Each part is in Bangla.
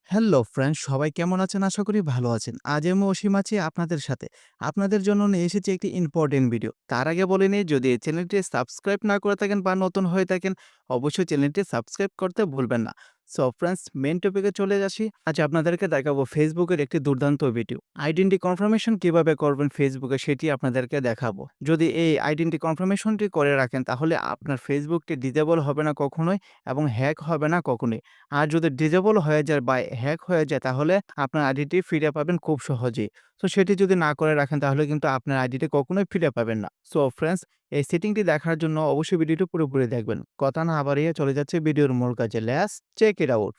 হ্যালো ফ্রেন্ডস, সবাই কেমন আছেন? আশা করি ভালো আছেন। আজ আমি অসীম আছি আপনাদের সাথে। আপনাদের জন্য নিয়ে এসেছি একটি ইম্পোর্টেন্ট ভিডিও। তার আগে বলে নিই, যদি এই চ্যানেলটি সাবস্ক্রাইব না করে থাকেন বা নতুন হয়ে থাকেন, অবশ্যই চ্যানেলটি সাবস্ক্রাইব করতে ভুলবেন না। সো ফ্রেন্ডস, মেইন টপিকে চলে আসি। আজ আপনাদেরকে দেখাবো ফেসবুকের একটি দুর্দান্ত ভিডিও। আইডেন্টি কনফার্মেশন কিভাবে করবেন ফেসবুকে, সেটি আপনাদেরকে দেখাবো। যদি এই আইডেন্টি কনফার্মেশনটি করে রাখেন, তাহলে আপনার ফেসবুকটি ডিসেবল হবে না কখনোই এবং হ্যাক হবে না কখনোই। আর যদি ডিসেবল হয়ে যায় বা হ্যাক হয়ে যায়, তাহলে আপনার আইডিটি ফিরে পাবেন খুব সহজেই। সো সেটি যদি না করে রাখেন, তাহলে কিন্তু আপনার আইডিটি কখনোই ফিরে পাবেন না। সো ফ্রেন্ডস, এই সেটিংটি দেখার জন্য অবশ্যই ভিডিওটি পুরোপুরি দেখবেন। কথা না বাড়িয়ে চলে যাচ্ছে ভিডিওর মূল কাজে। Let's check it out.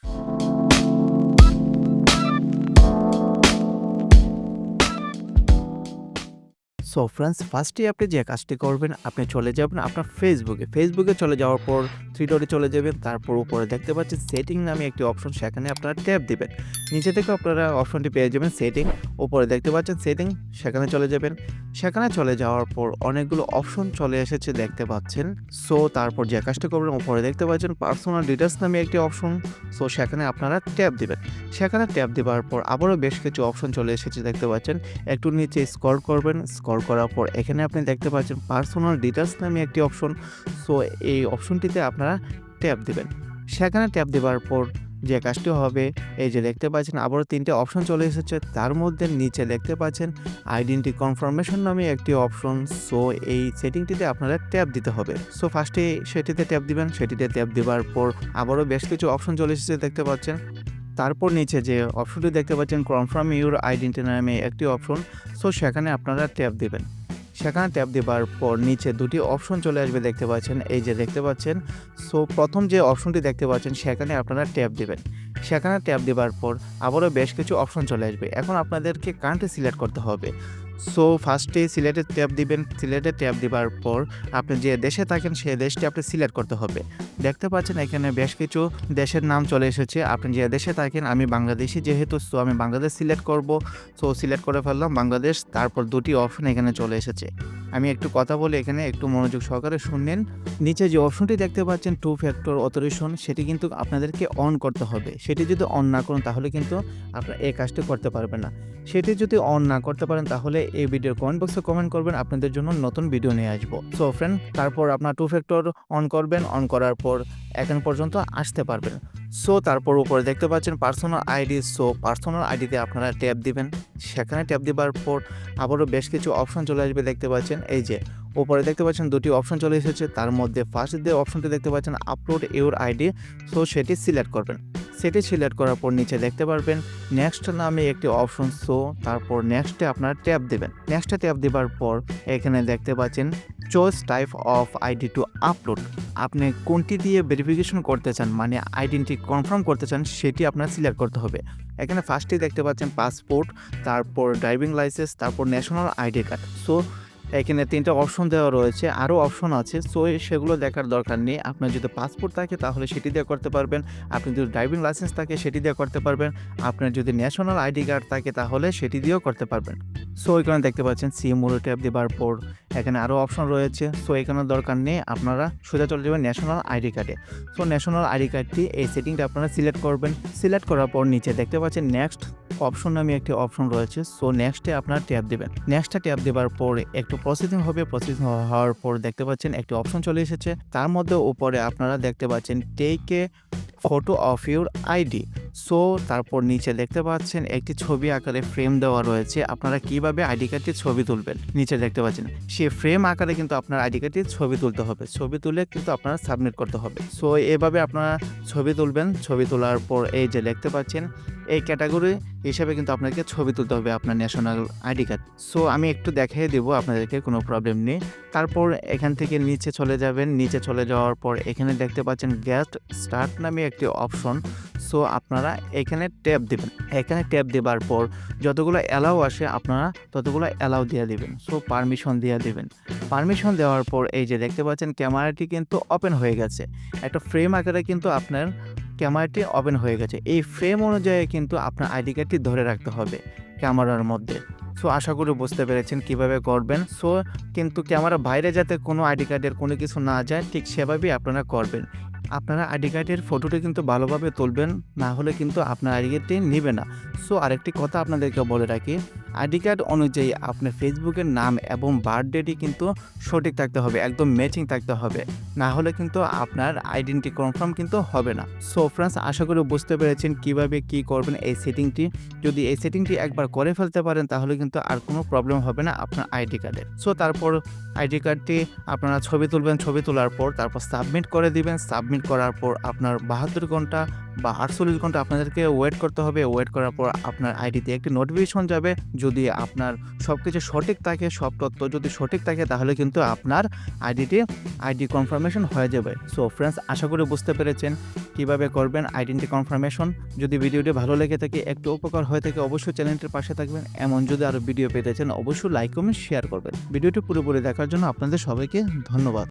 So friends, ফার্স্টেই আপনি যে কাজটি করবেন, আপনি চলে যাবেন আপনার ফেসবুকে চলে যাওয়ার পর থ্রি ডটে চলে যাবেন। তারপর উপরে দেখতে পাচ্ছেন সেটিং নামে একটি অপশন, সেখানে আপনারা ট্যাপ দিবেন। নিচে থেকে আপনারা অপশনটি পেয়ে যাবেন সেটিং। উপরে দেখতে পাচ্ছেন সেটিং, সেখানে চলে যাবেন। সেখানে চলে যাওয়ার পর অনেকগুলো অপশন চলে এসেছে দেখতে পাচ্ছেন। সো তারপর যে কাজটি করবেন, উপরে দেখতে পাচ্ছেন পার্সোনাল ডিটেলস নামে একটি অপশন। সো সেখানে আপনারা ট্যাপ দিবেন। সেখানে ট্যাপ দেওয়ার পর আবারও বেশ কিছু অপশন চলে এসেছে দেখতে পাচ্ছেন। একটু নিচে স্ক্রল করবেন। স্ক্রল করার পর এখানে আপনি দেখতে পাচ্ছেন পার্সোনাল ডিটেলস নামে একটি অপশন। সো এই অপশনটিতে আপনারা ট্যাপ দিবেন। সেখানে ট্যাপ দেওয়ার পর যে কাজটি হবে, এই যে দেখতে পাচ্ছেন আবারও ৩টে অপশন চলে এসেছে। তার মধ্যে নিচে দেখতে পাচ্ছেন আইডেন্টি কনফার্মেশন নামে একটি অপশন। সো এই সেটিংটিতে আপনারা ট্যাপ দিতে হবে। সো ফার্স্টে সেটিতে ট্যাপ দিবেন। সেটিতে ট্যাপ দেওয়ার পর আবারও বেশ কিছু অপশন চলে এসেছে দেখতে পাচ্ছেন। তারপর নিচে যে অপশনটি দেখতে পাচ্ছেন কনফার্ম ইউর আইডেন্টি নামে একটি অপশন। সো সেখানে আপনারা ট্যাপ দিবেন। সেখানে ট্যাপ দেওয়ার পর নিচে দুটি অপশন চলে আসবে দেখতে পাচ্ছেন, এই যে দেখতে পাচ্ছেন। সো প্রথম যে অপশনটি দেখতে পাচ্ছেন, সেখানে আপনারা ট্যাপ দিবেন। সেখানে ট্যাপ দেওয়ার পর আবারও বেশ কিছু অপশন চলে আসবে। এখন আপনাদেরকে কান্ট্রি সিলেক্ট করতে হবে। সো ফার্স্টে সিলেটে ট্যাপ দিবেন। সিলেটে ট্যাপ দেওয়ার পর আপনি যে দেশে থাকেন সেই দেশটি আপনি সিলেক্ট করতে হবে। দেখতে পাচ্ছেন এখানে বেশ কিছু দেশের নাম চলে এসেছে। আপনি যে দেশে থাকেন, আমি বাংলাদেশি যেহেতু, সো আমি বাংলাদেশ সিলেক্ট করব। সো সিলেক্ট করে ফেললাম বাংলাদেশ। তারপর দুটি অপশন এখানে চলে এসেছে। আমি একটু কথা বলি, এখানে একটু মনোযোগ সহকারে শুনলেন। নিচে যে অপশনটি দেখতে পাচ্ছেন টু ফ্যাক্টর অথেন্টিকেশন, সেটি কিন্তু আপনাদেরকে অন করতে হবে। সেটি যদি অন না করেন, তাহলে কিন্তু আপনারা এই কাজটি করতে পারবেন না। সেটি যদি অন না করতে পারেন, তাহলে এই ভিডিওর কমেন্ট বক্সে কমেন্ট করবেন, আপনাদের জন্য নতুন ভিডিও নিয়ে আসবো। সো ফ্রেন্ড, তারপর আপনার টু ফ্যাক্টর অন করবেন। অন করার পর এখন পর্যন্ত আসতে পারবেন। সো তারপর উপরে দেখতে পাচ্ছেন পার্সোনাল আইডি। সো পার্সোনাল আইডিতে আপনারা ট্যাপ দিবেন। সেখানে ট্যাপ দেওয়ার পর আবারও বেশ কিছু অপশন চলে আসবে দেখতে পাচ্ছেন। এই যে উপরে দেখতে পাচ্ছেন দুটি অপশন চলে এসেছে। তার মধ্যে ফার্স্ট যে অপশনটি দেখতে পাচ্ছেন আপলোড ইউর আইডি। সো সেটি সিলেক্ট করবেন। সেটি সিলেক্ট করার পর নিচে দেখতে পারবেন নেক্সট নামে একটি অপশন। সো তারপর নেক্সটে আপনারা ট্যাপ দেবেন। নেক্সটে ট্যাপ দেওয়ার পর এখানে দেখতে পাচ্ছেন choice type of ID to upload. আপনি কোনটি দিয়ে ভেরিফিকেশন করতে চান, মানে আইডেন্টি কনফার্ম করতে চান, সেটি আপনার সিলেক্ট করতে হবে। এখানে ফার্স্টেই দেখতে পাচ্ছেন পাসপোর্ট, তারপর ড্রাইভিং লাইসেন্স, তারপর ন্যাশনাল আইডি কার্ড। সো এখানে ৩টা অপশন দেওয়া রয়েছে, আরও অপশন আছে। সো সেগুলো দেখার দরকার নেই। আপনার যদি পাসপোর্ট থাকে, তাহলে সেটি দিয়ে করতে পারবেন। আপনি যদি ড্রাইভিং লাইসেন্স থাকে, সেটি দিয়ে করতে পারবেন। আপনার যদি ন্যাশনাল আইডি কার্ড থাকে, তাহলে সেটি দিয়েও করতে পারবেন। সো এখানে দেখতে পাচ্ছেন সি মোড়ে ট্যাপ দেওয়ার পর এখানে আরও অপশন রয়েছে। সো এখানে দরকার নেই, আপনারা সোজা চলে যাবেন ন্যাশনাল আইডি কার্ডে। সো ন্যাশনাল আইডি কার্ডটি এই সেটিংটা আপনারা সিলেক্ট করবেন। সিলেক্ট করার পর নিচে দেখতে পাচ্ছেন নেক্সট অপশন নামে একটি অপশন রয়েছে। সো নেক্সটে আপনারা ট্যাপ দেবেন। নেক্সটে ট্যাপ দেওয়ার পর একটু প্রসেসিং হবে। প্রসেসিং হওয়ার পর দেখতে পাচ্ছেন একটি অপশন চলে এসেছে। তার মধ্যে উপরে আপনারা দেখতে পাচ্ছেন take a photo of your ID. So তারপর নিচে দেখতে পাচ্ছেন একটি ছবি আকারে ফ্রেম দেওয়া রয়েছে। আপনারা কিভাবে আইডি কার্ডটির ছবি তুলবেন, নিচে দেখতে পাচ্ছেন সেই ফ্রেম আকারে কিন্তু আপনার আইডি কার্ডটির ছবি তুলতে হবে। ছবি তুলে কিন্তু আপনারা সাবমিট করতে হবে। সো এভাবে আপনারা ছবি তুলবেন। ছবি তোলার পর এই যে দেখতে পাচ্ছেন এই ক্যাটাগরি হিসাবে কিন্তু আপনাকে ছবি তুলতে হবে আপনার ন্যাশনাল আইডি কার্ড। সো আমি একটু দেখিয়ে দেবো আপনাদেরকে, কোনো প্রবলেম নেই। তারপর এখান থেকে নিচে চলে যাবেন। নিচে চলে যাওয়ার পর এখানে দেখতে পাচ্ছেন গেট স্টার্ট নামে একটি অপশন। সো আপনারা এখানে ট্যাপ দেবেন। এখানে ট্যাপ দেওয়ার পর যতগুলো অ্যালাউ আসে, আপনারা ততগুলো অ্যালাউ দিয়ে দেবেন। সো পারমিশন দিয়ে দেবেন। পারমিশন দেওয়ার পর এই যে দেখতে পাচ্ছেন ক্যামেরাটি কিন্তু ওপেন হয়ে গেছে। একটা ফ্রেম আকারে কিন্তু আপনার ক্যামেরাটি ওপেন হয়ে গেছে। এই ফ্রেম অনুযায়ী কিন্তু আপনার আইডি কার্ডটি ধরে রাখতে হবে ক্যামেরার মধ্যে। সো আশা করি বুঝতে পেরেছেন কিভাবে করবেন। সো কিন্তু ক্যামেরা বাইরে যাতে কোনো আইডি কার্ডের কোনো কিছু না যায়, ঠিক সেভাবেই আপনারা করবেন। আপনারা আইডি কার্ডের ফটোটি কিন্তু ভালোভাবে তুলবেন, না হলে কিন্তু আপনার আইডি কার্ডটি নিবে না। সো আরেকটি কথা আপনাদেরকে বলে রাখি, আইডি কার্ড অনুযায়ী আপনার ফেসবুকের নাম এবং বার্থডেটি কিন্তু সঠিক থাকতে হবে, একদম ম্যাচিং থাকতে হবে। না হলে কিন্তু আপনার আইডেন্টি কনফার্ম কিন্তু হবে না। সো ফ্রেন্ডস, আশা করি বুঝতে পেরেছেন কিভাবে কি করবেন এই সেটিংটি। যদি এই সেটিংটি একবার করে ফেলতে পারেন তাহলে কিন্তু আর কোনো প্রবলেম হবে না আপনার আইডি কার্ডে। সো তারপর আইডি কার্ডটি আপনারা ছবি তুলবেন, ছবি তোলার পর তারপর সাবমিট করে দিবেন। সাবমিট করার পর আপনার ৭২ ঘন্টা বা ৪৮ ঘন্টা আপনাদেরকে ওয়েট করতে হবে। ওয়েট করার পর আপনার আইডিতে একটি নোটিফিকেশন যাবে। যদি আপনার সবকিছু সঠিক থাকে, সব তথ্য যদি সঠিক থাকে তাহলে কিন্তু আপনার আইডি কনফার্মেশন হয়ে যাবে। সো ফ্রেন্ডস, আশা করি বুঝতে পেরেছেন কিভাবে করবেন আইডেন্টি কনফার্মেশন। যদি ভিডিওটি ভালো লেগে থাকে, একটু উপকার হয়ে থাকে, অবশ্যই চ্যানেলটির পাশে থাকবেন। এমন যদি আরও ভিডিও পেতে চান অবশ্যই লাইক কমেন্ট শেয়ার করবেন। ভিডিওটি পুরোপুরি দেখার জন্য আপনাদের সবাইকে ধন্যবাদ।